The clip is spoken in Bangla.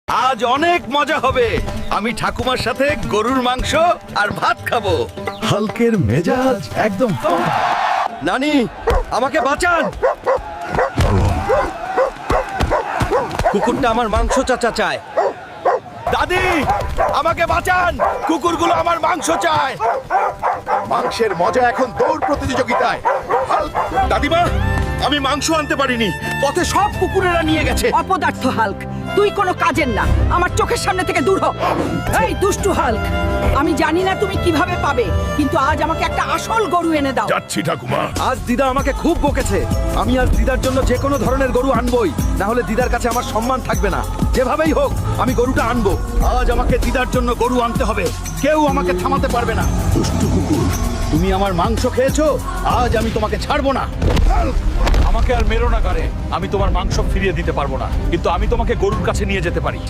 আজ অনেক মজা হবে। আমি ঠাকুমার সাথে গরুর মাংস আর ভাত খাবো। হালকের মেজাজ একদম নানি, আমাকে বাঁচান। কুকুরটা আমার মাংস চায়। দাদি, আমাকে বাঁচান, কুকুরগুলো আমার মাংস চায়। মাংসের মজা এখন দৌড় প্রতিযোগিতায়। হাল্ক, দাদিমা, আমি মাংস আনতে পারিনি, পথে সব কুকুরেরা নিয়ে গেছে। অপদার্থ হাল্ক, তুই কোনো কাজের না। আমার চোখের সামনে থেকে দূর হ। এই দুষ্টু হাল্ক, আমি জানি না তুমি কিভাবে পাবে, কিন্তু আজ আমাকে একটা আসল গরু এনে দাও। যাচ্ছি ঠাকুমা। আজ দিদা আমাকে খুব বকেছে। আমি আজ দিদার জন্য যে কোনো ধরনের গরু আনবই, না হলে দিদার কাছে আমার সম্মান থাকবে না। যেভাবেই হোক আমি গরুটা আনবো। আজ আমাকে দিদার জন্য গরু আনতে হবে। কেউ আমাকে থামাতে পারবে না। দুষ্টু কুকুর, তুমি আমার মাংস খেয়েছো, আজ আমি তোমাকে ছাড়বো না। আমাকে আর মেরো না গারে। আমি তোমার মাংস ফিরিয়ে দিতে পারবো না, কিন্তু আমি তোমাকে গরুর কাছে নিয়ে যেতে পারি।